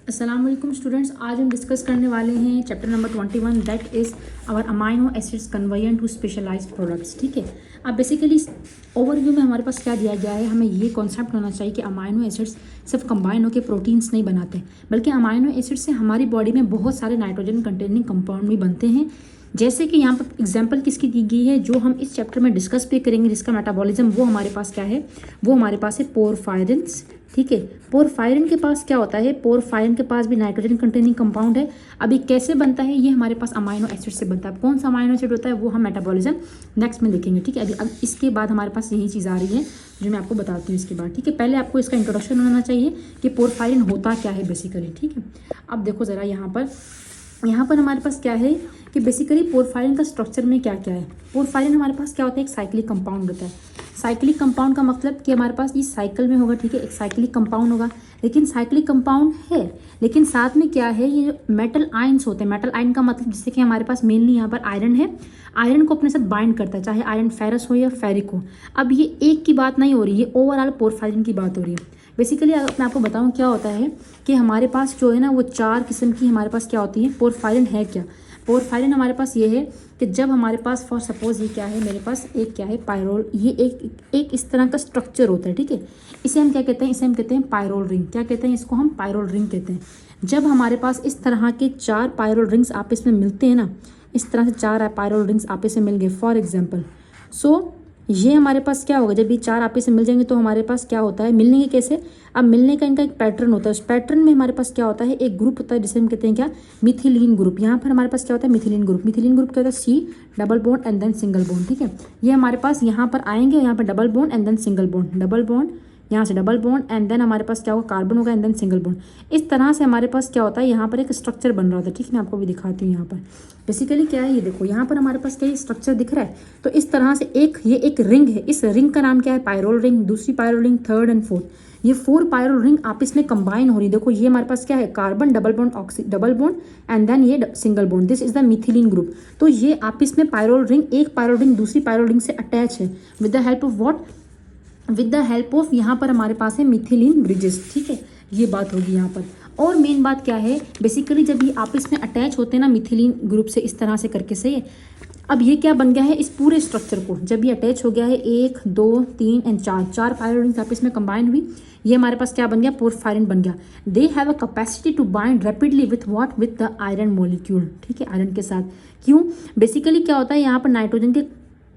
अस्सलाम वालेकुम स्टूडेंट्स, आज हम डिस्कस करने वाले हैं chapter number 21 that is our amino acids conversion to specialised products. ठीक है, अब बेसिकली ओवरव्यू में हमारे पास क्या दिया गया है, हमें ये कॉन्सेप्ट होना चाहिए कि अमाइनो एसिड्स सिर्फ कंबाइन होकर प्रोटीन्स नहीं बनाते, बल्कि अमाइनो एसिड्स से हमारी बॉडी में बहुत सारे नाइट्रोजन कंटेनिंग कंपाउंड भी बनते हैं। जैसे कि यहाँ पर एग्जांपल किसकी दी गई है, जो हम इस चैप्टर में डिस्कस भी करेंगे, जिसका मेटाबॉलिज्म वो हमारे पास क्या है, वो हमारे पास है पोरफायरिन्स। ठीक है, पोरफायरिन के पास क्या होता है, पोरफायरिन के पास भी नाइट्रोजन कंटेनिंग कंपाउंड है। अभी कैसे बनता है, ये हमारे पास अमाइनो एसिड से बनता है। कौन सा अमाइनो एसिड होता है वो हम मेटाबॉलिज्म नेक्स्ट में देखेंगे। ठीक है, अभी अब इसके बाद हमारे पास यही चीज़ आ रही है जो मैं आपको बताती हूँ इसके बाद। ठीक है, पहले आपको इसका इंट्रोडक्शन होना चाहिए कि पोरफायरिन होता क्या है बेसिकली। ठीक है, अब देखो ज़रा यहाँ पर हमारे पास क्या है कि बेसिकली पोरफायरिन का स्ट्रक्चर में क्या क्या है। पोरफायरिन हमारे पास क्या होता है, एक साइक्लिक कंपाउंड होता है। साइक्लिक कंपाउंड का मतलब कि हमारे पास ये साइकिल में होगा। ठीक है, एक साइक्लिक कंपाउंड होगा, लेकिन साइक्लिक कंपाउंड है, लेकिन साथ में क्या है, ये मेटल आयंस होते हैं। मेटल आयन का मतलब जैसे कि हमारे पास मेनली यहाँ पर आयरन है, आयरन को अपने साथ बाइंड करता है, चाहे आयरन फेरस हो या फेरिक हो। अब ये एक की बात नहीं हो रही है, ओवरऑल पोरफायरिन की बात हो रही है। बेसिकली अगर मैं आपको बताऊँ क्या होता है कि हमारे पास जो है ना, वो 4 किस्म की हमारे पास क्या होती है, पोरफायरिन है क्या। पोरफायरिन हमारे पास ये है कि जब हमारे पास फॉर सपोज ये क्या है, मेरे पास एक क्या है पायरोल, ये एक इस तरह का स्ट्रक्चर होता है। ठीक है, इसे हम क्या कहते हैं, इसे हम कहते हैं पायरोल रिंग। क्या कहते हैं इसको, हम पायरोल रिंग कहते हैं। जब हमारे पास इस तरह के 4 पायरोल रिंग्स आपस में मिलते हैं ना, इस तरह से 4 पायरोल रिंग्स आपस में मिल गए फॉर एग्जाम्पल, सो ये हमारे पास क्या होगा, जब ये 4 आपस में मिल जाएंगे तो हमारे पास क्या होता है, मिलने के कैसे, अब मिलने का इनका एक पैटर्न होता है। उस पैटर्न में हमारे पास क्या होता है, एक ग्रुप होता है जिसे हम कहते हैं क्या, मिथिलीन ग्रुप। यहाँ पर हमारे पास क्या होता है, मिथिलीन ग्रुप। मिथिलीन ग्रुप क्या होता है, C double bond and then single bond. ठीक है, ये हमारे पास यहाँ पर आएंगे, यहाँ पर double bond and then single bond, double bond, यहाँ से डबल बॉन्ड एंड देन हमारे पास क्या होगा, कार्बन होगा एंड देन सिंगल बॉन्ड। इस तरह से हमारे पास क्या होता है, यहाँ पर एक स्ट्रक्चर बन रहा होता है। ठीक है, मैं आपको भी दिखाती हूँ। यहाँ पर बेसिकली क्या है, ये देखो यहाँ पर हमारे पास क्या स्ट्रक्चर दिख रहा है। तो इस तरह से ये एक रिंग है, इस रिंग का नाम क्या है, पायरोल रिंग। दूसरी pyrrole ring, third and fourth, ये 4 पायरोल रिंग आपस में कंबाइन हो रही है। देखो ये हमारे पास क्या है, carbon double bond double bond and then ये single bond, this is the methylene group. तो ये आपस में पायरोल रिंग, एक पायरोल रिंग दूसरी पायरोल रिंग से अटैच है with the help of what, with the help of, यहाँ पर हमारे पास है मिथिलीन ब्रिजेस। ठीक है, ये बात होगी यहाँ पर। और मेन बात क्या है, बेसिकली जब ये आपस में अटैच होते हैं ना मिथिलीन ग्रुप से, इस तरह से करके, सही है। अब ये क्या बन गया है, इस पूरे स्ट्रक्चर को जब ये अटैच हो गया है, 1 2 3 एंड 4 पायरोल रिंग्स आपस में कंबाइन हुई, ये हमारे पास क्या बन गया, पोरफायरिन बन गया। They have a capacity to bind rapidly with what, with the iron molecule. ठीक है, आयरन के साथ। क्यों, बेसिकली क्या होता है, यहाँ पर नाइट्रोजन के,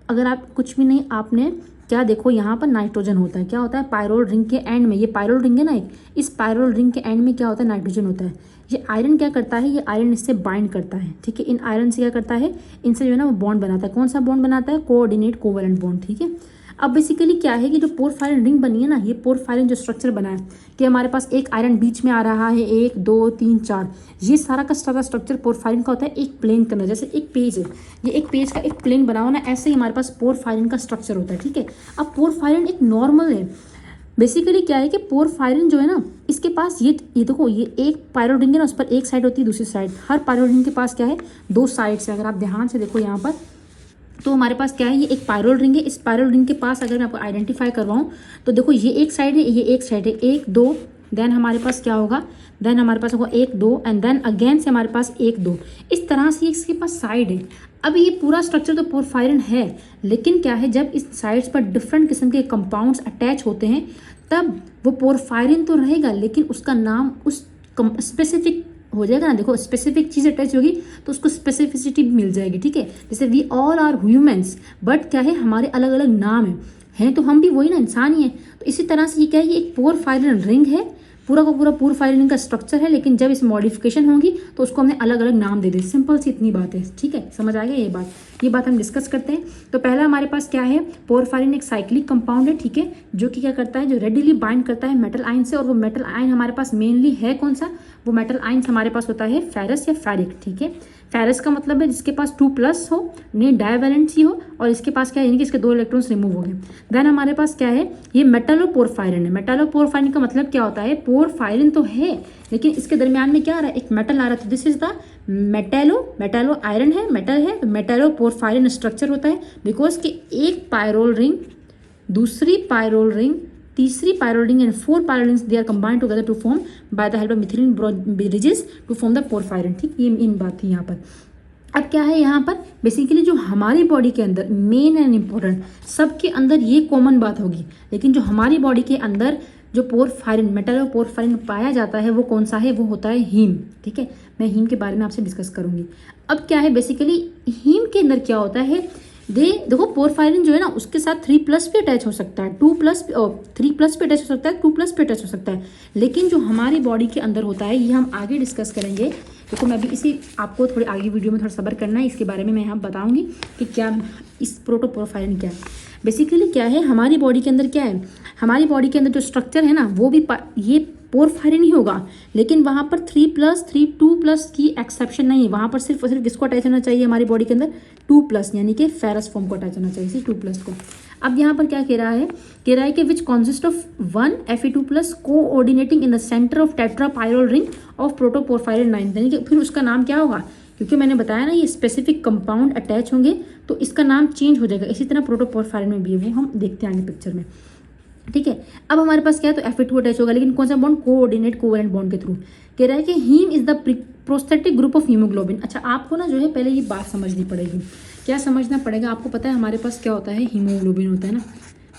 अगर आप कुछ भी नहीं, आपने क्या देखो, यहाँ पर नाइट्रोजन होता है। क्या होता है, पायरोल रिंग के एंड में, ये पायरोल रिंग है ना एक, इस पायरोल रिंग के एंड में क्या होता है, नाइट्रोजन होता है। ये आयरन क्या करता है, ये आयरन इससे बाइंड करता है। ठीक है, इन आयरन से क्या करता है, इनसे जो है ना वो बॉन्ड बनाता है। कौन सा बॉन्ड बनाता है, कोऑर्डिनेट कोवलेंट बॉन्ड। ठीक है, अब बेसिकली क्या है कि जो पोरफायरिन रिंग बनी है ना, ये पोरफायरिन जो स्ट्रक्चर बना है कि हमारे पास एक आयरन बीच में आ रहा है, 1 2 3 4, ये सारा का सारा स्ट्रक्चर पोरफायरिन का होता है एक प्लेन के अंदर। जैसे एक पेज है, ये एक पेज का एक प्लेन बना हुआ ना, ऐसे ही हमारे पास पोरफायरिन का स्ट्रक्चर होता है। ठीक है, अब पोरफायरिन एक नॉर्मल है। बेसिकली क्या है कि पोरफायरिन जो है ना, इसके पास ये देखो, ये एक पायरोल रिंग है ना, उस पर एक साइड होती है, दूसरी साइड, हर पायरोल रिंग के पास क्या है, 2 साइड्स है। अगर आप ध्यान से देखो यहाँ पर, तो हमारे पास क्या है, ये एक पायरोल रिंग है। इस पायरोल रिंग के पास अगर मैं आपको आइडेंटिफाई करवाऊँ तो देखो, ये एक साइड है, ये एक साइड है, 1 2, देन हमारे पास क्या होगा, देन हमारे पास होगा 1 2 एंड देन अगेन से हमारे पास 1 2, इस तरह से इसके पास साइड है। अब ये पूरा स्ट्रक्चर तो पोरफायरिन है, लेकिन क्या है, जब इस साइड्स पर डिफरेंट किस्म के कंपाउंड्स अटैच होते हैं, तब वो पोरफायरिन तो रहेगा, लेकिन उसका नाम उस स्पेसिफिक हो जाएगा ना। देखो, स्पेसिफिक चीज़ अटैच होगी तो उसको स्पेसिफिसिटी भी मिल जाएगी। ठीक है, जैसे we all are humans, but क्या है, हमारे अलग अलग नाम हैं तो हम भी वही ना, इंसान ही है। तो इसी तरह से ये क्या है, ये एक पोरफायरिन रिंग है, पूरा का पूरा पोरफायरिन का स्ट्रक्चर है, लेकिन जब इस मॉडिफिकेशन होगी तो उसको हमने अलग अलग नाम दे दिए। सिंपल सी इतनी बात है। ठीक है, समझ आ गया ये बात हम डिस्कस करते हैं। तो पहला हमारे पास क्या है, पोरफायरिन एक साइक्लिक कंपाउंड है। ठीक है, जो कि क्या करता है, जो रेडिली बाइंड करता है मेटल आयन से, और वो मेटल आयन हमारे पास मेनली है कौन सा, वो मेटल आयन हमारे पास होता है फेरस या फेरिक। ठीक है, फेरस का मतलब है जिसके पास 2+ हो, नहीं डायवैलेंसी हो, और इसके पास क्या है, यानी कि इसके 2 इलेक्ट्रॉन्स रिमूव हो गए। देन हमारे पास क्या है, ये मेटालोपोरफायरिन है। मेटालोपोरफायरिन का मतलब क्या होता है, पोरफायरिन तो है, लेकिन इसके दरमियान में क्या आ रहा है, एक मेटल आ रहा है। तो this is the metallo iron है, मेटल है, तो मेटालोपोरफायरिन स्ट्रक्चर होता है। बिकॉज कि एक पायरोल रिंग, दूसरी पायरोल रिंग, तीसरी pyrroline and 4 pyrrolines they are combined together to form by the help of methylene bridges to form the porphyrin. ठीक, ये इन बात थी यहाँ पर। अब क्या है यहाँ पर बेसिकली जो हमारी बॉडी के अंदर मेन एंड इम्पोर्टेंट, सबके अंदर ये कॉमन बात होगी, लेकिन जो हमारी बॉडी के अंदर जो पोरफायरिन मेटल ऑफ पोरफायरिन पाया जाता है वो कौन सा है, वो होता है हीम। ठीक है, मैं हीम के बारे में आपसे डिस्कस करूंगी। अब क्या है बेसिकली हीम के अंदर क्या होता है, देखो पोरफायरिन जो है ना उसके साथ 3+ भी अटैच हो सकता है, 3+ भी अटैच हो सकता है, 2+ भी अटैच हो सकता है, लेकिन जो हमारी बॉडी के अंदर होता है ये हम आगे डिस्कस करेंगे। देखो मैं भी इसी आपको थोड़ी आगे वीडियो में थोड़ा सब्र करना है, इसके बारे में मैं यहाँ बताऊंगी कि क्या इस प्रोटोपोरफायरिन क्या है। बेसिकली क्या है हमारी बॉडी के अंदर क्या है, हमारी बॉडी के अंदर जो स्ट्रक्चर है ना वो भी ये पोरफायरिन ही होगा, लेकिन वहाँ पर 3+, 2+ की एक्सेप्शन नहीं है। वहाँ पर सिर्फ और सिर्फ किसको अटैच होना चाहिए हमारी बॉडी के अंदर, 2+, यानी कि फेरस फॉर्म को अटैच होना चाहिए, सिर्फ 2+ को। अब यहाँ पर क्या कह रहा है कि which consist of 1 Fe2+ coordinating in the centre of tetrapyrrole ring of protoporphyrin 9, यानी कि फिर उसका नाम क्या होगा, क्योंकि मैंने बताया ना ये स्पेसिफिक कंपाउंड अटैच होंगे तो इसका नाम चेंज हो जाएगा। इसी तरह प्रोटोपोरफायरिन में भी है, वो हम देखते हैं आगे पिक्चर में। ठीक है, अब हमारे पास क्या है तो Fe2 अटैच होगा, लेकिन कौन सा बॉन्ड, कोवैलेंट बॉन्ड के थ्रू। कह रहा है कि haem is the prosthetic group of haemoglobin. अच्छा आपको ना जो है पहले ये बात समझनी पड़ेगी, क्या समझना पड़ेगा आपको, पता है हमारे पास क्या होता है, हीमोग्लोबिन होता है ना।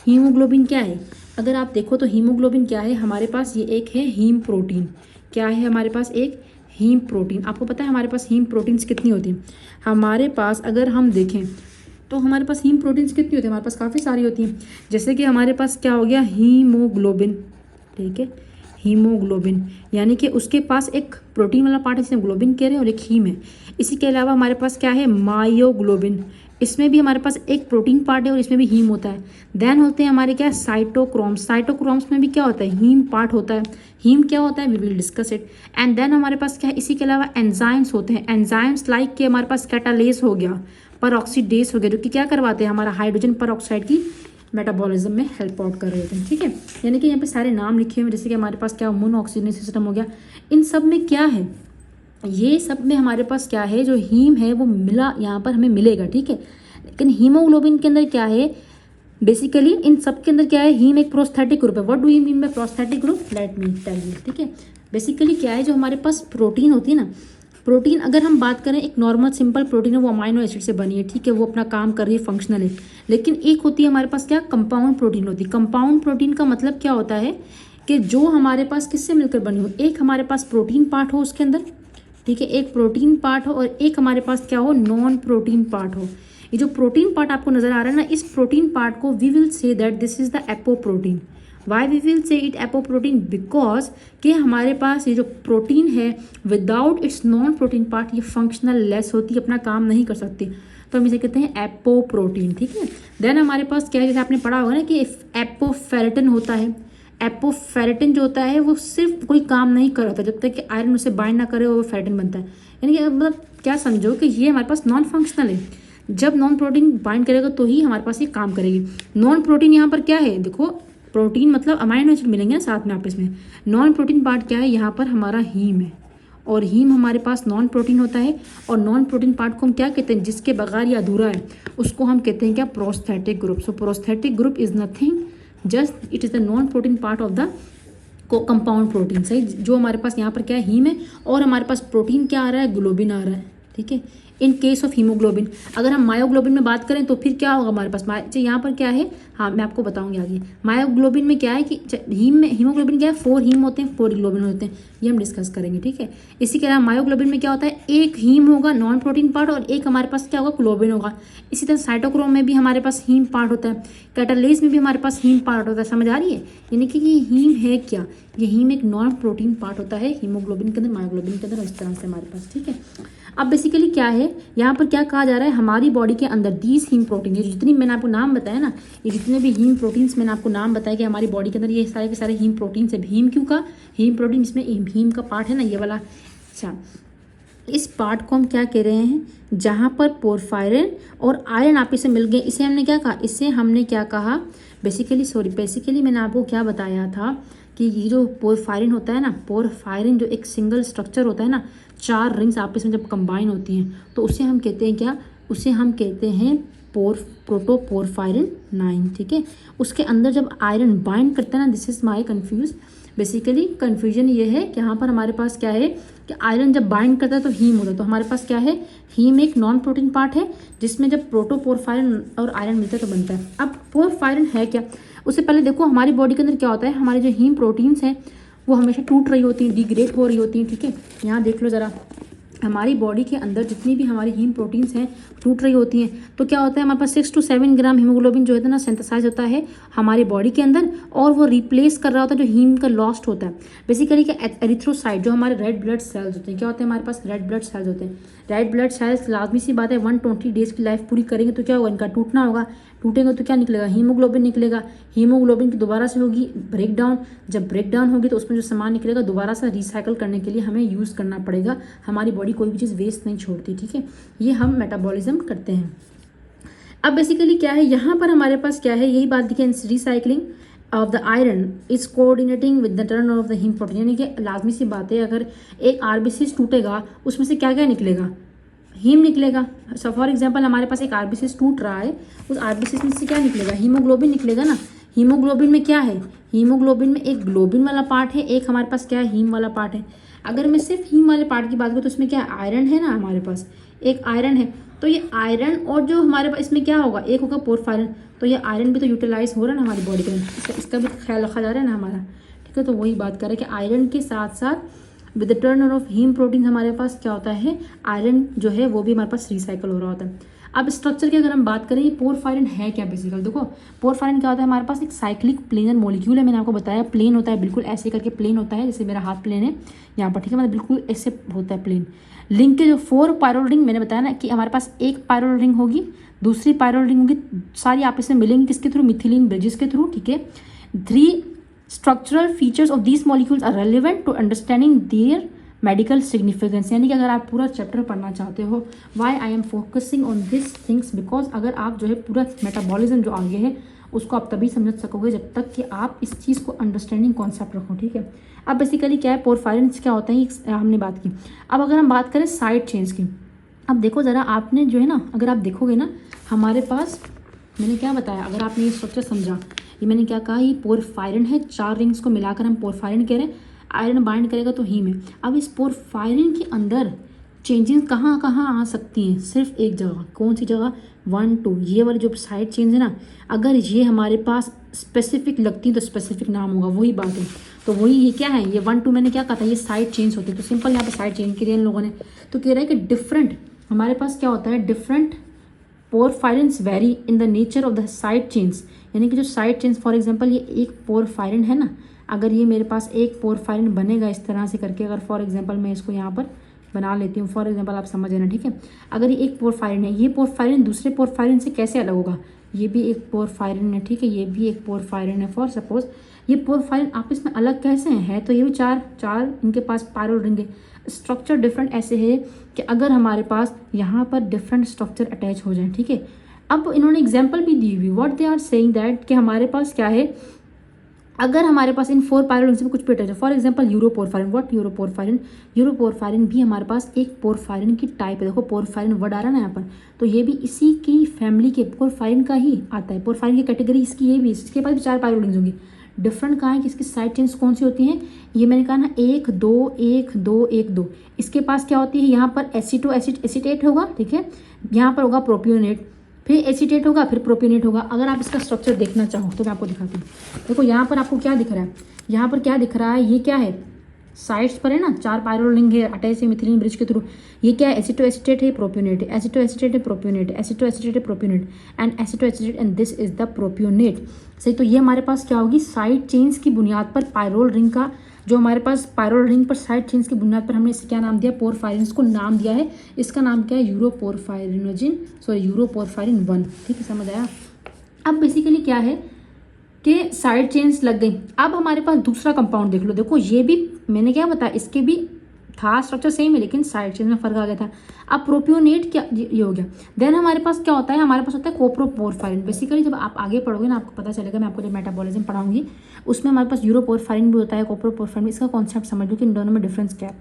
हीमोग्लोबिन क्या है, अगर आप देखो तो हीमोग्लोबिन क्या है हमारे पास, ये एक है हीम प्रोटीन। क्या है हमारे पास, एक हीम प्रोटीन। आपको पता है हमारे पास हीम प्रोटीन्स कितनी होती हैं, हमारे पास अगर हम देखें तो हमारे पास हीम प्रोटीन्स कितनी होती है, हमारे पास काफ़ी सारी होती हैं। जैसे कि हमारे पास क्या हो गया, हीमोग्लोबिन। ठीक है, हीमोग्लोबिन यानी कि उसके पास एक प्रोटीन वाला पार्ट है जिसमें ग्लोबिन कह रहे हैं और एक हीम है। इसी के अलावा हमारे पास क्या है, मायोग्लोबिन, इसमें भी हमारे पास एक प्रोटीन पार्ट है और इसमें भी हीम होता है। देन होते हैं हमारे क्या, साइटोक्रोम्स। साइटोक्रोम्स में भी क्या होता है, हीम पार्ट होता है। हीम क्या होता है, we will discuss it. And then हमारे पास क्या है, इसी के अलावा एंजाइम्स होते हैं। एंजाइम्स लाइक के हमारे पास कैटालेज हो गया, परऑक्सीडेज हो गया, जो कि क्या करवाते हैं, हमारा हाइड्रोजन परऑक्साइड की मेटाबॉलिज्म में हेल्प आउट कर रहे होते हैं। ठीक है, यानी कि यहाँ पे सारे नाम लिखे हुए हैं, जैसे कि हमारे पास क्या मोनोऑक्सीजनेज सिस्टम हो गया। इन सब में क्या है, ये सब में हमारे पास क्या है, जो हीम है वो मिला यहाँ पर हमें मिलेगा। ठीक है, लेकिन हीमोग्लोबिन के अंदर क्या है, बेसिकली इन सब के अंदर क्या है, हीम एक प्रोस्थेटिक ग्रुप है। What do you mean by prosthetic group, let me tell you. ठीक है, बेसिकली क्या है, जो हमारे पास प्रोटीन होती है ना, प्रोटीन अगर हम बात करें एक नॉर्मल सिंपल प्रोटीन है वो अमाइनो एसिड से बनी है। ठीक है, वो अपना काम कर रही है, फंक्शनल है। लेकिन एक होती है हमारे पास क्या, कंपाउंड प्रोटीन होती है। कंपाउंड प्रोटीन का मतलब क्या होता है कि जो हमारे पास किससे मिलकर बनी हो, एक हमारे पास प्रोटीन पार्ट हो उसके अंदर, ठीक है, एक प्रोटीन पार्ट हो और एक हमारे पास क्या हो, नॉन प्रोटीन पार्ट हो। ये जो प्रोटीन पार्ट आपको नजर आ रहा है ना, इस प्रोटीन पार्ट को we will say that this is the apoprotein. Why we will say it apoprotein, because कि हमारे पास ये जो प्रोटीन है without its non protein part ये फंक्शनल लेस होती है, अपना काम नहीं कर सकती, तो हम इसे कहते हैं एपोप्रोटीन। ठीक है, देन हमारे पास क्या है, जैसे आपने पढ़ा होगा ना कि एपोफेरेटिन होता है। एपोफेरेटिन जो होता है वो सिर्फ कोई काम नहीं कर रहा था, जब तक कि आयरन उसे बाइंड ना करे वो फेरेटिन बनता है। यानी कि मतलब क्या समझो कि ये हमारे पास नॉन फंक्शनल है, जब नॉन प्रोटीन बाइंड करेगा तो ही हमारे पास ये काम करेगी। नॉन प्रोटीन यहाँ पर क्या है, देखो प्रोटीन मतलब अमाइनो एसिड मिलेंगे ना साथ में आपस में। नॉन प्रोटीन पार्ट क्या है, यहाँ पर हमारा हीम है और हीम हमारे पास नॉन प्रोटीन होता है। और नॉन प्रोटीन पार्ट को हम क्या कहते हैं, जिसके बगैर ये अधूरा है, उसको हम कहते हैं क्या, prosthetic group. So prosthetic group is nothing, just it is the non protein part of the compound protein. सही, जो हमारे पास यहाँ पर क्या है, हीम है और हमारे पास प्रोटीन क्या आ रहा है, ग्लोबिन आ रहा है। ठीक है, इन केस ऑफ हीमोग्लोबिन। अगर हम मायोग्लोबिन में बात करें तो फिर क्या होगा हमारे पास, यहाँ पर क्या है, हाँ मैं आपको बताऊंगी आगे। मायोग्लोबिन में क्या है कि हीम में, हीमोग्लोबिन क्या है, 4 हीम होते हैं, 4 ग्लोबिन होते हैं, ये हम डिस्कस करेंगे। ठीक है, इसी के अलावा मायोग्लोबिन में क्या होता है, एक हीम होगा नॉन प्रोटीन पार्ट और एक हमारे पास क्या होगा, ग्लोबिन होगा। इसी तरह साइटोक्रोम में भी हमारे पास हीम पार्ट होता है, कैटालेज में भी हमारे पास हीम पार्ट होता है। समझ आ रही है, यानी कि ये हीम है क्या, ये हीम एक नॉन प्रोटीन पार्ट होता है हीमोग्लोबिन के अंदर, मायोग्लोबिन के अंदर, इस तरह से हमारे पास। ठीक है, अब बेसिकली क्या है यहाँ पर क्या कहा जा रहा है, हमारी बॉडी के अंदर दीज हीम प्रोटीन, ये जितनी मैंने आपको नाम बताया ना, ये जितने भी हीम प्रोटीन्स मैंने आपको नाम बताया कि हमारी बॉडी के अंदर ये सारे के सारे हीम प्रोटीन है। हीम क्यों का, हीम प्रोटीन इसमें हीम का पार्ट है ना ये वाला। अच्छा, इस पार्ट को हम क्या कह रहे हैं, जहाँ पर पोरफायरिन और आयरन आपस में मिल गए, इसे हमने क्या कहा, इसे हमने क्या कहा, बेसिकली मैंने आपको क्या बताया था कि ये जो पोरफायरिन होता है ना, पोरफायरिन जो एक सिंगल स्ट्रक्चर होता है ना, 4 रिंग्स आपस में जब कंबाइन होती हैं तो उसे हम कहते हैं क्या, उसे हम कहते हैं प्रोटोपोरफायरिन 9, ठीक है। उसके अंदर जब आयरन बाइंड करता है ना, this is my confuse, basically confusion ये है कि यहाँ पर हमारे पास क्या है कि आयरन जब बाइंड करता है तो हीम होता है, तो हमारे पास क्या है, हीम एक नॉन प्रोटीन पार्ट है जिसमें जब प्रोटोपोरफायरिन और आयरन मिलता है तो बनता है। अब पोरफायरिन है क्या, उससे पहले देखो हमारी बॉडी के अंदर क्या होता है, हमारे जो हीम प्रोटीन्स हैं वो हमेशा टूट रही होती हैं, डिग्रेड हो रही होती हैं, ठीक है। यहाँ देख लो ज़रा, हमारी बॉडी के अंदर जितनी भी हमारी हीम प्रोटीन्स हैं टूट रही होती हैं, तो क्या होता है हमारे पास 6 to 7 ग्राम हीमोग्लोबिन जो है ना सिंथेसाइज होता है हमारी बॉडी के अंदर, और वो रिप्लेस कर रहा होता है जो हीम का लॉस्ट होता है। बेसिकली क्या, एरिथ्रोसाइट जो हमारे रेड ब्लड सेल्स होते हैं, क्या होते हैं हमारे पास रेड ब्लड सेल्स होते हैं। रेड ब्लड सेल्स लाजमी सी बात है 120 डेज की लाइफ पूरी करेंगे तो क्या होगा, इनका टूटना होगा, टूटेंगे तो क्या निकलेगा, हीमोग्लोबिन निकलेगा। हीमोग्लोबिन की दोबारा से होगी ब्रेक डाउन, जब ब्रेक डाउन होगी तो उसमें जो सामान निकलेगा दोबारा से रिसाइकल करने के लिए हमें यूज़ करना पड़ेगा। हमारी बॉडी कोई भी चीज़ वेस्ट नहीं छोड़ती, ठीक है, ये हम मेटाबॉलिज्म करते हैं। अब बेसिकली क्या है, यहाँ पर हमारे पास क्या है, यही बात दिखे, recycling of the iron is coordinating with the turn of the haem protein, यानी कि लाजमी सी बात है अगर एक आरबीसी टूटेगा उसमें से क्या क्या निकलेगा, हीम निकलेगा। सो फॉर एग्जांपल हमारे पास एक आरबीसी टूट रहा है, उस आरबीसी में से क्या निकलेगा, हीमोग्लोबिन निकलेगा ना। हीमोग्लोबिन में क्या है, हीमोग्लोबिन में एक ग्लोबिन वाला पार्ट है, एक हमारे पास क्या है, हीम वाला पार्ट है। अगर मैं सिर्फ हीम वाले पार्ट की बात करूँ तो इसमें क्या आयरन है ना, हमारे पास एक आयरन है, तो ये आयरन और जो हमारे पास इसमें क्या होगा, एक होगा पोरफायरिन, तो ये आयरन भी तो यूटिलाइज हो रहा है ना हमारी बॉडी के अंदर, इसका भी ख्याल रखा जा रहा है ना हमारा, ठीक है। तो वही बात कर रहे हैं कि आयरन के साथ साथ with the turn of heme protein हमारे पास क्या होता है, आयरन जो है वो भी हमारे पास रिसाइकल हो रहा होता है। अब स्ट्रक्चर की अगर हम बात करें, ये पोरफायरिन है क्या, बेसिकली देखो पोरफायरिन क्या होता है, हमारे पास एक साइक्लिक प्लेनर मॉलिक्यूल है, मैंने आपको बताया प्लेन होता है, बिल्कुल ऐसे करके प्लेन होता है, जैसे मेरा हाथ प्लेन है यहाँ पर, ठीक है, मतलब बिल्कुल ऐसे होता है प्लेन। लिंक के जो 4 पायरोल रिंग मैंने बताया ना कि हमारे पास एक पायरोल रिंग होगी, दूसरी पायरोल रिंग होगी, सारी आपस में मिलेंगी किसके थ्रू, मिथिलीन ब्रिजेस के थ्रू, ठीक है। 3 structural features of these molecules are relevant to understanding their medical significance, यानी कि अगर आप पूरा चैप्टर पढ़ना चाहते हो, why I am focusing on this things, because अगर आप जो है पूरा मेटाबॉलिज्म जो आगे है उसको आप तभी समझ सकोगे जब तक कि आप इस चीज़ को अंडरस्टैंडिंग कॉन्सेप्ट रखो, ठीक है। अब बेसिकली क्या है, पोरफायरिन क्या होता है हमने बात की। अब अगर हम बात करें साइड चेन्स की, अब देखो ज़रा आपने जो है ना, अगर आप देखोगे ना हमारे पास, मैंने क्या बताया, अगर आपने ये स्ट्रक्चर समझा, ये मैंने क्या कहा, ये पोरफायरिन है, 4 रिंग्स को मिलाकर हम पोरफायरिन कह रहे हैं, आयरन बाइंड करेगा तो हीम है। अब इस पोरफायरिन के अंदर चेंजेस कहाँ कहाँ आ सकती हैं, सिर्फ एक जगह, कौन सी जगह, 1 2, ये वाली जो साइड चेंज है ना, अगर ये हमारे पास स्पेसिफिक लगती है तो स्पेसिफिक नाम होगा, वही बात है। तो वही ये क्या है, ये 1 2 मैंने क्या कहा था, ये साइड चेंज होती है, तो सिंपल यहाँ पे साइड चेंज की इन लोगों ने तो कह रहा है कि डिफरेंट हमारे पास क्या होता है, different porphyrins vary in the nature of the side chains, यानी कि जो साइड चेन्स, फॉर एग्जांपल ये एक पोरफायरिन है ना, अगर ये मेरे पास एक पोरफायरिन बनेगा इस तरह से करके, अगर फॉर एग्जांपल मैं इसको यहाँ पर बना लेती हूँ, फॉर एग्जांपल आप समझ लेना, ठीक है। अगर ये एक पोरफायरिन है, ये पोरफायरिन दूसरे पोरफायरिन से कैसे अलग होगा, ये भी एक पोरफायरिन है, ठीक है, ये भी एक पोरफायरिन है, फॉर सपोज ये पोरफायरिन आपस में अलग कैसे हैं, तो ये भी चार इनके पास पायरोल रिंग है, स्ट्रक्चर डिफरेंट ऐसे है कि अगर हमारे पास यहाँ पर डिफरेंट स्ट्रक्चर अटैच हो जाए, ठीक है। अब इन्होंने एग्जाम्पल भी दी हुई, what they are saying that कि हमारे पास क्या है, अगर हमारे पास इन 4 पायरोल रिंग्स में कुछ भी अटैच है, फॉर एग्जांपल यूरोपोरफायरिन, व्हाट यूरोपोरफायरिन भी हमारे पास एक पोरफायरिन की टाइप है, देखो पोरफायरिन वर्ड आ रहा है ना यहाँ पर, तो ये भी इसी की फैमिली के पोरफायरिन का ही आता है, पोरफायरिन की कैटेगरी इसकी, ये भी इसके पास भी 4 पायरोल रिंग्स होंगी। डिफरेंट कहाँ है कि इसकी साइड चेन्स कौन सी होती हैं, ये मैंने कहा ना 1 2 1 2 1 2, इसके पास क्या होती है, यहाँ पर एसीटेट होगा, ठीक है, यहाँ पर होगा प्रोपियोनेट, फिर एसीटेट होगा, फिर प्रोपियोनेट होगा। अगर आप इसका स्ट्रक्चर देखना चाहो तो मैं आपको दिखाती हूँ, देखो यहाँ पर आपको क्या दिख रहा है, यहाँ पर क्या दिख रहा है, ये क्या है, साइड्स पर है ना 4 पायरोल रिंग है अटैच है मिथिलीन ब्रिज के थ्रू, ये क्या है, एसिटोएसिटेट है, प्रोपियोनेट है, एसिटोएसिटेट है, प्रोपियोनेट है, एसिटोएसिटेट है, propionate and acetoacetate and this is the propionate, सही। तो ये हमारे पास क्या होगी, साइड चेन्स की बुनियाद पर पायरोल रिंग का, जो हमारे पास पायरोल रिंग पर साइड चेन्स की बुनियाद पर हमने इसे क्या नाम दिया, पोरफायरिन्स को नाम दिया है, इसका नाम क्या है, यूरोपोरफायरिन 1, ठीक है, समझ आया। अब बेसिकली क्या है कि साइड चेन्स लग गई। अब हमारे पास दूसरा कंपाउंड देख लो, देखो ये भी मैंने क्या बताया, इसके भी था स्ट्रक्चर सेम है लेकिन साइड चेन में फर्क आ गया था। अब प्रोपियोनेट क्या ये हो गया। देन हमारे पास क्या होता है, हमारे पास होता है कोप्रोपोरफायरिन। बेसिकली जब आप आगे पढ़ोगे ना आपको पता चलेगा, मैं आपको जब मेटाबॉलिज्म पढ़ाऊंगी उसमें हमारे पास यूरोपोरफायरिन भी होता है, कोप्रोपोरफायरिन भी। इसका कॉन्सेप्ट समझ लो कि इन दोनों में डिफरेंस क्या है।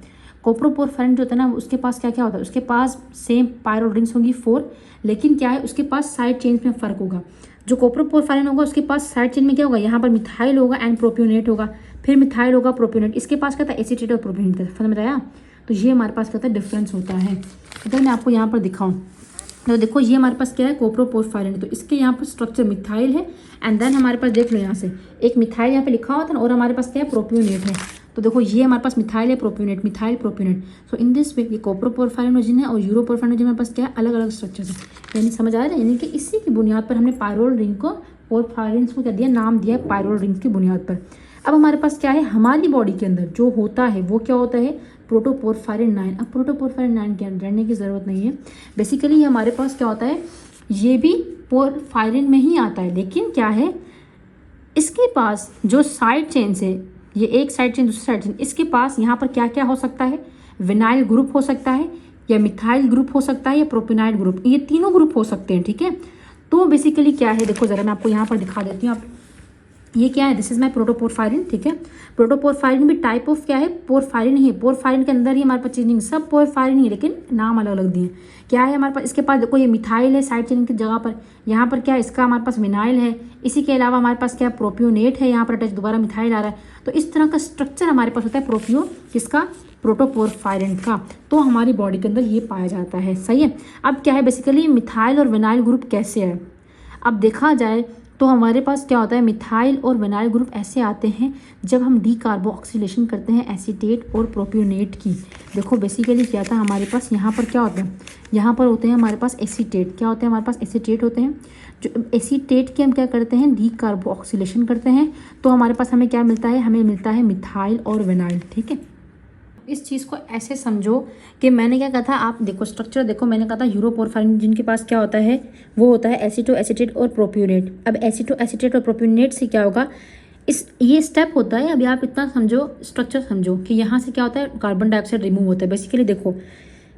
कोप्रोपोरफायरिन जो होता है ना, उसके पास क्या क्या होता है, उसके पास सेम पायरोल रिंग्स होंगी 4, लेकिन क्या है उसके पास साइड चेन्स में फ़र्क होगा। जो कोप्रोपोरफायरिन होगा उसके पास साइड चेन में क्या होगा, यहाँ पर मिथाइल होगा एंड प्रोपियोनेट होगा, फिर मिथाइल होगा प्रोपियोनेट, इसके पास क्या था एसीटेट और प्रोपियोनेट, समझ में आया। तो ये हमारे पास क्या होता है डिफरेंस होता है। अगर मैं आपको यहाँ पर दिखाऊँ तो देखो ये हमारे पास क्या है कोप्रोपोरफायरिन, तो इसके यहाँ पर स्ट्रक्चर मिथाइल है एंड देन हमारे पास देख लो यहाँ से एक मिथाइल यहाँ पे लिखा हुआ था ना, और हमारे पास क्या है प्रोपियोनेट है। तो देखो ये हमारे पास मिथाइल है propionate, methyl propionate. So in this way ये कोप्रोपोरफायरिन है और यूरोपोरफायरिन हमारे पास क्या है अलग अलग स्ट्रक्चर है, यानी समझ आ रहा है। यानी कि इसी की बुनियाद पर हमने पायरोल रिंग को पोरफायरिन को क्या दिया, नाम दिया है पायरोल रिंग की बुनियाद पर। अब हमारे पास क्या है हमारी बॉडी के अंदर जो होता है वो क्या होता है प्रोटोपोरफायरिन 9। अब प्रोटोपोरफायरिन 9 क्या जानने की ज़रूरत नहीं है, बेसिकली हमारे पास क्या होता है ये भी पोरफायरिन में ही आता है, लेकिन क्या है इसके पास जो साइड चेन है, ये एक साइड चेन दूसरी साइड चेन, इसके पास यहाँ पर क्या क्या हो सकता है, विनाइल ग्रुप हो सकता है या मिथाइल ग्रुप हो सकता है या प्रोपिनाइल ग्रुप, ये तीनों ग्रुप हो सकते हैं, ठीक है। तो बेसिकली क्या है देखो ज़रा मैं आपको यहाँ पर दिखा देती हूँ। आप ये क्या है, दिस इज माई प्रोटोपोरफायरिन, ठीक है। प्रोटोपोरफायरिन भी टाइप ऑफ क्या है पोरफायरिन ही है, पोरफायरिन के अंदर ही हमारे पास चेंजिंग सब पोरफायरिन ही है, लेकिन नाम अलग अलग दिए। क्या है हमारे पास, इसके पास देखो ये मिथाइल है साइड चेन की जगह पर, यहाँ पर क्या है इसका हमारे पास विनाइल है, इसी के अलावा हमारे पास क्या प्रोपियोनेट है, यहाँ पर अटैच दोबारा मिथाइल आ रहा है। तो इस तरह का स्ट्रक्चर हमारे पास होता है प्रोपियो किसका, प्रोटोपोरफायरिन का। तो हमारी बॉडी के अंदर ये पाया जाता है, सही है। अब क्या है बेसिकली मिथाइल और विनाइल ग्रुप कैसे है, अब देखा जाए तो हमारे पास क्या होता है मिथाइल और विनाइल ग्रुप ऐसे आते हैं जब हम डीकार्बोक्सिलेशन करते हैं एसीटेट और प्रोपियोनेट की। देखो बेसिकली क्या था हमारे पास यहाँ पर क्या होता है, यहाँ पर होते हैं हमारे पास एसीटेट, क्या होते हैं हमारे पास एसीटेट होते हैं, जो एसीटेट के हम क्या करते हैं डीकार्बोक्सिलेशन करते हैं, तो हमारे पास हमें क्या मिलता है, हमें मिलता है मिथाइल और विनाइल, ठीक है। इस चीज़ को ऐसे समझो कि मैंने क्या कहा था, आप देखो स्ट्रक्चर देखो, मैंने कहा था यूरोपोरफायरिन जिनके पास क्या होता है वो होता है एसीटो एसीटेट और प्रोपियोनेट। अब एसीटो एसीटेट और प्रोपियोनेट से क्या होगा, इस ये स्टेप होता है, अभी आप इतना समझो स्ट्रक्चर समझो कि यहाँ से क्या होता है कार्बन डाइऑक्साइड रिमूव होता है। बेसिकली देखो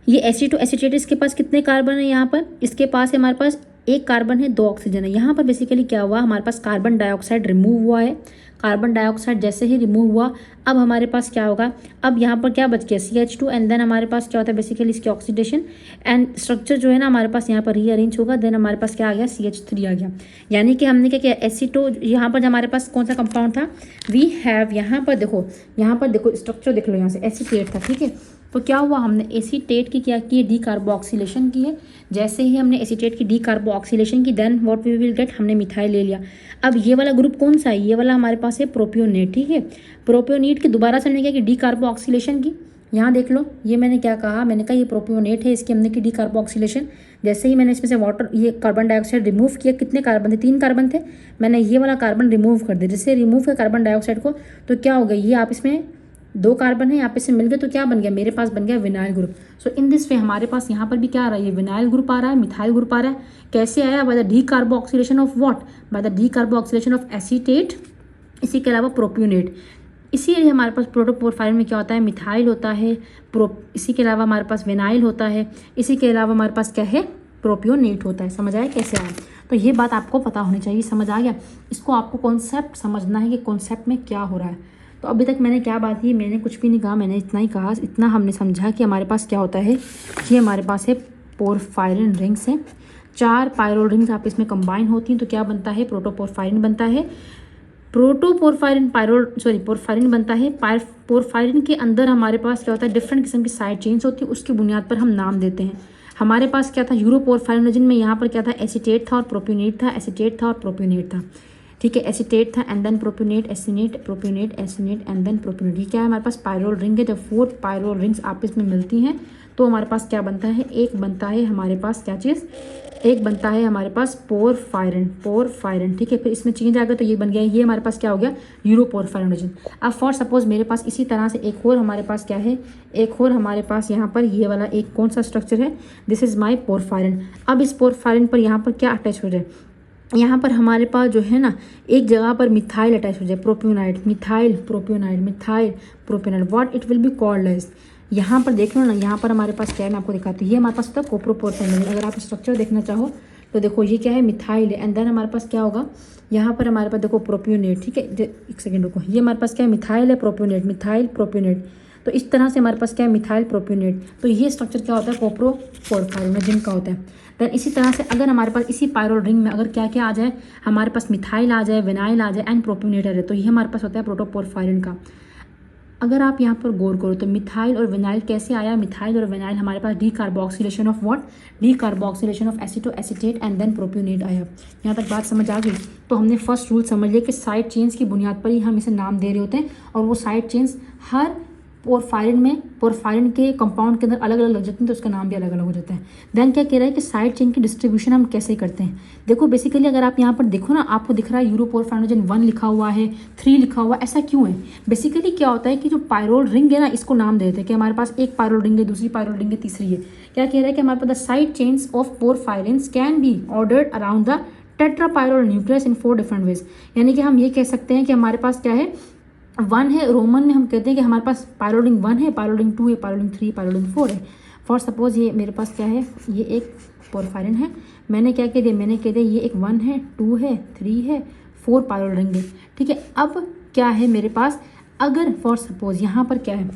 ये एसीटो एसीटेट, इसके पास कितने कार्बन है, यहाँ पर इसके पास है हमारे पास एक कार्बन है, 2 ऑक्सीजन है। यहाँ पर बेसिकली क्या हुआ हमारे पास कार्बन डाइऑक्साइड रिमूव हुआ है, कार्बन डाइऑक्साइड जैसे ही रिमूव हुआ अब हमारे पास क्या होगा, अब यहाँ पर क्या बच गया CH2 एंड देन हमारे पास क्या होता है बेसिकली इसकी ऑक्सीडेशन एंड स्ट्रक्चर जो है ना हमारे पास यहाँ पर रीअरेंज होगा, देन हमारे पास क्या आ गया CH3 आ गया। यानी कि हमने क्या किया एसीटो, यहाँ पर हमारे पास कौन सा कंपाउंड था, वी हैव, यहाँ पर देखो स्ट्रक्चर देख लो, यहाँ से एसीटेट था, ठीक है। तो क्या हुआ हमने एसीटेट की क्या की डीकार्बोक्सिलेशन की है, जैसे ही हमने एसीटेट की डीकार्बोक्सिलेशन की then what we will get, हमने मिथाइल ले लिया। अब ये वाला ग्रुप कौन सा है, ये वाला हमारे पास है प्रोपियोनेट, ठीक है। प्रोपियोनेट की दोबारा से हमने क्या की डीकार्बोक्सिलेशन की, यहाँ देख लो ये मैंने क्या कहा, मैंने कहा ये प्रोपियोनेट है, इसकी हमने की डीकार्बोक्सिलेशन, जैसे ही मैंने इसमें से वाटर ये कार्बन डाइऑक्साइड रिमूव किया, कितने कार्बन थे, 3 कार्बन थे, मैंने ये वाला कार्बन रिमूव कर दिया, जिससे रिमूव किया कार्बन डाइऑक्साइड को, तो क्या हो गया ये आप इसमें 2 कार्बन है, यहाँ पे से मिल गए, तो क्या बन गया मेरे पास बन गया vinyl group. So in this way हमारे पास यहाँ पर भी क्या आ रहा है, ये विनाइल ग्रुप आ रहा है, मिथाइल ग्रुप आ रहा है। कैसे आया, by the decarboxylation of what, by the decarboxylation of acetate, इसी के अलावा प्रोपियोनेट। इसीलिए हमारे पास प्रोटोपोरफायरिन में क्या होता है मिथाइल होता है, इसी के अलावा हमारे पास विनाइल होता है, इसी के अलावा हमारे पास क्या है प्रोपियोनेट होता है। समझ आया कैसे आया, तो ये बात आपको पता होनी चाहिए, समझ आ गया। इसको आपको कॉन्सेप्ट समझना है कि कॉन्सेप्ट में क्या हो रहा है। तो अभी तक मैंने क्या बात की, मैंने कुछ भी नहीं कहा, मैंने इतना ही कहा, इतना हमने समझा कि हमारे पास क्या होता है, ये हमारे पास है पोरफायरिन रिंग्स है, 4 पायरोल रिंग्स आप इसमें कंबाइन होती हैं तो क्या बनता है प्रोटोपोरफायरिन बनता है। प्रोटोपोरफायरिन पोरफायरिन बनता है। पोरफायरिन के अंदर हमारे पास क्या होता है डिफरेंट किस्म की साइड चेन्स होती है, उसकी बुनियाद पर हम नाम देते हैं। हमारे पास क्या था यूरोपोरफायरिन जिनमें यहाँ पर क्या था एसीटेट था और प्रोपियोनेट था, एसीटेट था और प्रोपियोनेट था, ठीक है। एसीटेट था and then propionate, acetate, propionate, acetate and then propionate. ये क्या है हमारे पास पायरोल रिंग है। जब 4 पायरोल रिंग्स आपस में मिलती हैं तो हमारे पास क्या बनता है, एक बनता है हमारे पास क्या चीज़, एक बनता है हमारे पास पोरफायरिन, ठीक है। फिर इसमें चेंज आ गया तो ये बन गया, ये हमारे पास क्या हो गया यूरोपोरफायरिन। अब फॉर सपोज मेरे पास इसी तरह से एक और हमारे पास क्या है, एक और हमारे पास यहाँ पर ये वाला एक कौन सा स्ट्रक्चर है, दिस इज माई पोरफायरिन। अब इस पोरफायरिन पर यहाँ पर क्या अटैच हो जाए, यहाँ पर हमारे पास जो है ना एक जगह पर मिथाइल अटैच हो जाए, propionate, methyl propionate, methyl propionate, what it will be called as. यहाँ पर देख लो ना, यहाँ पर हमारे पास क्या है मैं आपको दिखाती हूँ, ये हमारे पास होता है कोप्रोपोरफायरिन। अगर आप स्ट्रक्चर देखना चाहो तो देखो ये क्या है मिथाइल है एंड देन हमारे पास क्या होगा, यहाँ पर हमारे पास देखो प्रोपियोनेट, ठीक है। एक सेकेंड रुको, ये हमारे पास क्या है मिथाइल है प्रोपियोनेट, मिथाइल प्रोपियोनेट, तो इस तरह से हमारे पास क्या है, मिथाइल प्रोप्योनेट। तो ये स्ट्रक्चर क्या होता है, कोप्रोपोरफायरिन जिनका होता है। देन इसी तरह से अगर हमारे पास इसी पायरोल रिंग में अगर क्या क्या आ जाए, हमारे पास मिथाइल आ जाए, विनाइल आ जाए एंड प्रोप्योनेट आ जाए, तो ये हमारे पास होता है प्रोटोपोरफायरिन का। अगर आप यहाँ पर गौर करो तो मिथाइल और विनाइल कैसे आया, मिथाइल और विनाइल हमारे पास decarboxylation of what, decarboxylation of acetoacetate and then propionate आया। यहाँ तक बात समझ आ गई। तो हमने फर्स्ट रूल समझ लिया कि साइड चेन्स की बुनियाद पर ही हम इसे नाम दे रहे होते हैं, और वो साइड चेन्स हर पोरफायरिन के कंपाउंड के अंदर अलग अलग लग जाते हैं, तो उसका नाम भी अलग अलग हो जाता है। देन क्या कह रहा है कि साइड चेन की डिस्ट्रीब्यूशन हम कैसे करते हैं। देखो बेसिकली अगर आप यहाँ पर देखो ना, आपको दिख रहा है यूरोपोरफायरिनोजन 1 लिखा हुआ है, 3 लिखा हुआ है, ऐसा क्यों है। बेसिकली क्या होता है कि जो पायरोल रिंग है ना, इसको नाम दे देते हैं कि हमारे पास एक पायरोल रिंग है, दूसरी पायरोल रिंग है, तीसरी है। क्या कह रहा है कि हमारे पास the side chains of porphyrins can be ordered around the tetrapyrrole nucleus in 4 different ways. यानी कि हम ये कह सकते हैं कि हमारे पास क्या है, 1 है, रोमन में हम कहते हैं कि हमारे पास पायरोलिंग 1 है, पायरोलिंग 2 है, पायरोलिंग 3, पायरोलिंग 4 है। फॉर सपोज ये मेरे पास क्या है, ये एक पोरफायरिन है, मैंने क्या कह दिया, मैंने कह दिया ये एक 1 है, 2 है, 3 है, 4 पायरोलिंग है, ठीक है। अब क्या है मेरे पास, अगर फॉर सपोज यहाँ पर क्या है,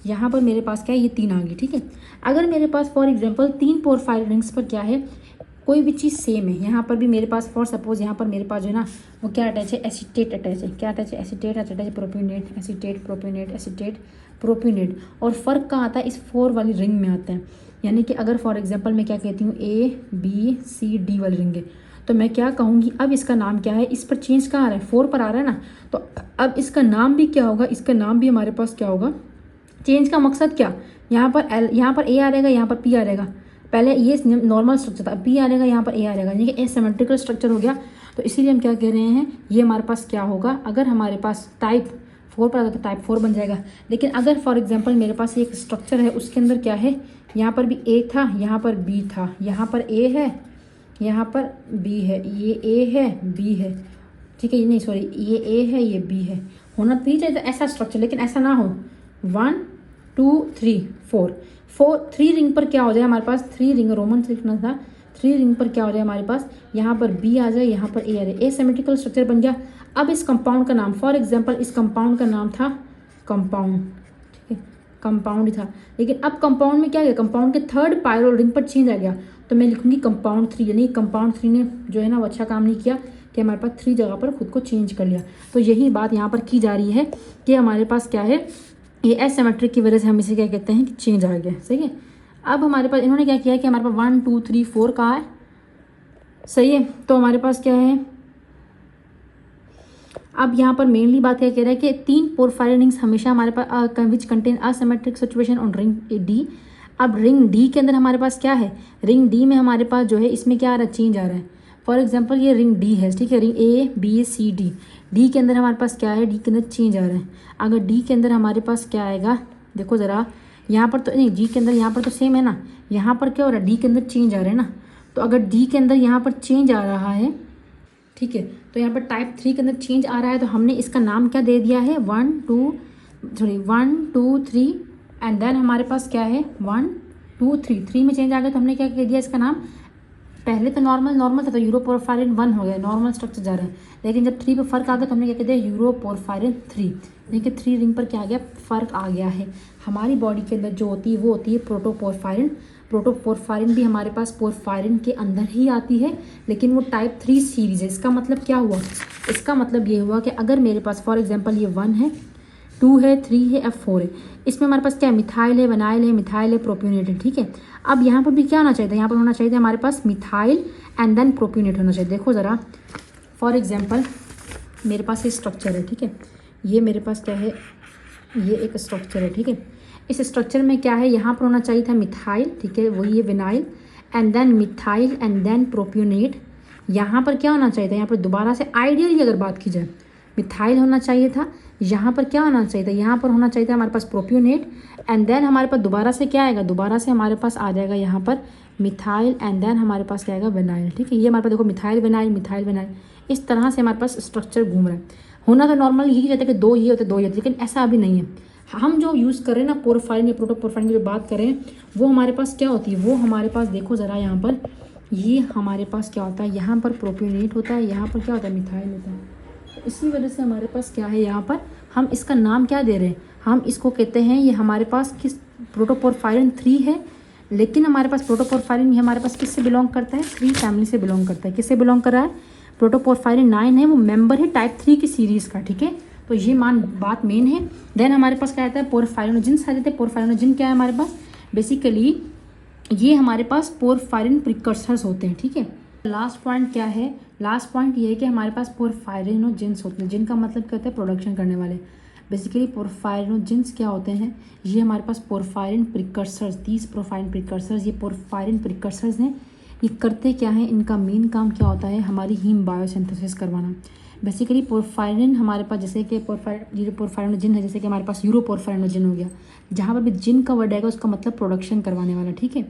यहाँ पर मेरे पास क्या है, ये 3 आ गई, ठीक है। अगर मेरे पास फॉर एग्जाम्पल 3 पोरफायरिन रिंग्स पर क्या है, कोई भी चीज़ सेम है, यहाँ पर भी मेरे पास फॉर सपोज यहाँ पर मेरे पास जो है ना, वो क्या अटैच है, एसीटेट अटैच है, क्या अटैच है, एसीटेट अटैच है, प्रोप्योनेट, एसीटेट प्रोप्योनेट, एसीटेट प्रोप्योनेट। और फ़र्क कहाँ आता है, इस 4 वाली रिंग में आता है। यानी कि अगर फॉर एग्जांपल मैं क्या कहती हूँ, ABCD वाली रिंग है, तो मैं क्या कहूँगी, अब इसका नाम क्या है, इस पर चेंज कहाँ आ रहा है, 4 पर आ रहा है ना, तो अब इसका नाम भी क्या होगा, इसका नाम भी हमारे पास क्या होगा, चेंज का मकसद क्या, यहाँ पर A आ रहेगा, यहाँ पर P आ रहेगा। पहले ये नॉर्मल स्ट्रक्चर था, P आ रहेगा, यहाँ पर A आ रहेगा, यानी कि एसिमेट्रिकल स्ट्रक्चर हो गया। तो इसीलिए हम क्या कह रहे हैं, ये हमारे पास क्या होगा, अगर हमारे पास टाइप 4 पर आता तो टाइप 4 बन जाएगा। लेकिन अगर फॉर एग्जांपल मेरे पास एक स्ट्रक्चर है, उसके अंदर क्या है, यहाँ पर भी A था, यहाँ पर B था, यहाँ पर A है, यहाँ पर B है, ये A है, B है, ठीक है, ये नहीं सॉरी, ये A है, ये B है, होना तो नहीं चाहिए ऐसा स्ट्रक्चर, लेकिन ऐसा ना हो। 1 2 3 4 3 रिंग पर क्या हो जाए हमारे पास, 3 रिंग रोमन से लिखना था, 3 रिंग पर क्या हो जाए हमारे पास, यहाँ पर B आ जाए, यहाँ पर A आ जाए, एसिमेट्रिकल स्ट्रक्चर बन गया। अब इस कंपाउंड का नाम, फॉर एग्जांपल इस कंपाउंड का नाम था कंपाउंड, ठीक है, कंपाउंड ही था। लेकिन अब कंपाउंड में क्या गया, कंपाउंड के 3rd पायरोल रिंग पर चेंज आ गया, तो मैं लिखूंगी कंपाउंड 3। यानी कंपाउंड 3 ने जो है ना वो अच्छा काम नहीं किया कि हमारे पास 3 जगह पर खुद को चेंज कर लिया। तो यही बात यहाँ पर की जा रही है कि हमारे पास क्या है, ये एसिमेट्रिक की वजह से हम इसे क्या कहते हैं कि चेंज आ गया, सही है। अब हमारे पास इन्होंने क्या किया कि हमारे पास 1 2 3 4 कहा है, सही है। तो हमारे पास क्या है, अब यहाँ पर मेनली बात क्या कह रहा है कि 3 पोरफायरिन रिंग्स हमेशा हमारे पास which contain asymmetric situation on ring D. अब रिंग डी के अंदर हमारे पास क्या है, रिंग डी में हमारे पास जो है इसमें क्या आ रहा है, चेंज आ रहा है। फॉर एग्जांपल ये रिंग डी है, ठीक है, रिंग ABCD, डी के अंदर हमारे पास क्या है, डी के अंदर चेंज आ रहा है। अगर डी के अंदर हमारे पास क्या आएगा, देखो ज़रा, यहाँ पर तो नहीं, डी के अंदर यहाँ पर तो सेम है ना, यहाँ पर क्या हो रहा है, डी के अंदर चेंज आ रहा है ना। तो अगर डी के अंदर यहाँ पर चेंज आ रहा है, ठीक है, तो यहाँ पर टाइप 3 के अंदर चेंज आ रहा है, तो हमने इसका नाम क्या दे दिया है, 1 2 3 एंड देन हमारे पास क्या है 1 2 3 में चेंज आ गया, तो हमने क्या कह दिया इसका नाम, पहले तो नॉर्मल था तो यूरोपोरफायरिन 1 हो गया, नॉर्मल स्ट्रक्चर जा रहा है। लेकिन जब 3 पे फर्क आ गया तो हमने क्या कह दिया, यूरोपोरफायरिन 3। यानी कि 3 रिंग पर क्या आ गया, फर्क आ गया है। हमारी बॉडी के अंदर जो होती है वो होती है प्रोटोपोरफायरिन। प्रोटोपोरफायरिन भी हमारे पास पोरफायरिन के अंदर ही आती है, लेकिन वो टाइप 3 सीरीज है। इसका मतलब क्या हुआ, इसका मतलब ये हुआ कि अगर मेरे पास फॉर एग्जाम्पल ये 1 है, 2 है, 3 है, F4 है, इसमें हमारे पास क्या है, मिथाइल है, विनाइल है, मिथाइल है, प्रोप्योनेट है, ठीक है। अब यहाँ पर भी क्या होना चाहिए था, यहाँ पर होना चाहिए था हमारे पास मिथाइल एंड देन प्रोप्योनेट होना चाहिए। देखो ज़रा, फॉर एग्जांपल मेरे पास ये स्ट्रक्चर है, ठीक है, ये मेरे पास क्या है, ये एक स्ट्रक्चर है, ठीक है। इस स्ट्रक्चर में क्या है, यहाँ पर होना चाहिए था मिथाइल, ठीक है, वही है vinyl and then methyl and then propionate. यहाँ पर क्या होना चाहिए था, यहाँ पर दोबारा से आइडियली अगर बात की जाए मिथाइल होना चाहिए था, यहाँ पर क्या होना चाहिए था, यहाँ पर होना चाहिए था हमारे पास प्रोप्योनेट एंड देन हमारे पास दोबारा से क्या आएगा, दोबारा से हमारे पास आ जाएगा यहाँ पर मिथाइल एंड देन हमारे पास क्या आएगा, विनाइल, ठीक है। ये हमारे पास देखो मिथाइल विनाइल, इस तरह से हमारे पास स्ट्रक्चर घूम रहा है। होना तो नॉर्मल यही रहता है कि 2 ये होते 2 ये होते, लेकिन ऐसा अभी नहीं है। हम जो यूज़ कर रहे हैं ना पोरफायरिन या प्रोटोपोरफायरिन की जो बात कर रहे हैं, वो हमारे पास क्या होती है, वो हमारे पास देखो ज़रा यहाँ पर, ये हमारे पास क्या होता है, यहाँ पर प्रोप्योनेट होता है, यहाँ पर क्या होता है, मिथाइल होता है। इसी वजह से हमारे पास क्या है, यहाँ पर हम इसका नाम क्या दे रहे हैं, हम इसको कहते हैं, ये हमारे पास किस प्रोटोपोरफायरिन 3 है, लेकिन हमारे पास प्रोटोपोरफायरिन ये हमारे पास किससे बिलोंग करता है, 3 फैमिली से बिलोंग करता है। किससे बिलोंग कर रहा है, प्रोटोपोरफायरिन 9 है, वो मेंबर है टाइप 3 की सीरीज़ का, ठीक है। तो ये बात मेन है। देन हमारे पास क्या आता है, पोरफायरिनोजिन्स आ जाते हैं। पोरफायरिनोजिन क्या है हमारे पास, बेसिकली ये हमारे पास पोरफायरिन प्रिकर्सर्स होते हैं, ठीक है। लास्ट पॉइंट क्या है, लास्ट पॉइंट ये है कि हमारे पास पोरफायरिनोजिन्स होते हैं, जिनका मतलब क्या होता है, प्रोडक्शन करने वाले। बेसिकली पोरफायरिनोजिन्स क्या होते हैं, ये हमारे पास पोरफायरिन प्रिकर्सर्स, 30 पोरफायरिन प्रिकर्सर्स, ये पोरफायरिन प्रिकर्सर्स हैं। ये करते क्या हैं, इनका मेन काम क्या होता है, हमारी हीम बायोसिंथेसिस करवाना। बेसिकली पोरफायरिन हमारे पास, जैसे कि पोरफायरिनोजिन है, जैसे कि हमारे पास यूरोपोरफायरिनोजिन हो गया, जहाँ पर भी जिन का वर्ड आएगा उसका मतलब प्रोडक्शन करवाने वाला, ठीक है।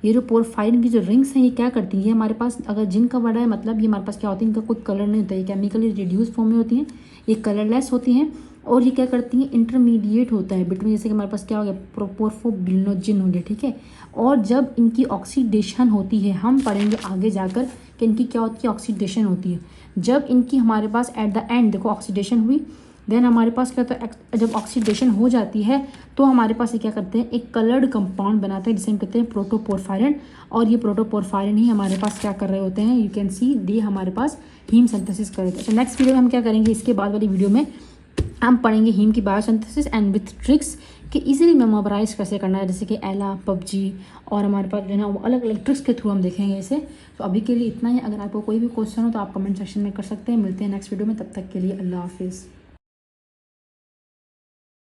ये जो पोरफायरिन की जो रिंग्स हैं ये क्या करती हैं, ये हमारे पास अगर जिन का वर्ड है मतलब ये हमारे पास क्या होती है, इनका कोई कलर नहीं होता है, ये केमिकली रिड्यूस फॉर्म में होती हैं, ये कलरलेस होती हैं। और ये क्या करती हैं, इंटरमीडिएट होता है बिटवीन, जैसे कि हमारे पास क्या हो गया, पोरफोबिलिनोजिन हो गया, ठीक है। और जब इनकी ऑक्सीडेशन होती है, हम पढ़ेंगे आगे जाकर कि इनकी क्या होती है, ऑक्सीडेशन होती है। जब इनकी हमारे पास एट द एंड देखो ऑक्सीडेशन हुई, देन हमारे पास क्या होता है, जब ऑक्सीडेशन हो जाती है तो हमारे पास ये क्या करते हैं, एक कलर्ड कंपाउंड बनाते हैं जिसे हम कहते हैं प्रोटोपोरफायरिन। और ये प्रोटोपोरफायरिन ही हमारे पास क्या कर रहे होते हैं, यू कैन सी दे हमारे पास हीम सिंथेसिस कर रहे होते हैं। तो नेक्स्ट वीडियो में हम क्या करेंगे, इसके बाद वाली वीडियो में हम पढ़ेंगे हीम की बायोसिंथेसिस एंड विथ ट्रिक्स कि इजीली मेमोराइज कैसे करना है, जैसे कि एला, पबजी और हमारे पास जो है ना वो अलग अलग ट्रिक्स के थ्रू हम देखेंगे इसे। तो अभी के लिए इतना ही। अगर आपको कोई भी क्वेश्चन हो तो आप कमेंट सेक्शन में कर सकते हैं। मिलते हैं नेक्स्ट वीडियो में, तब तक के लिए अल्लाह हाफिज़।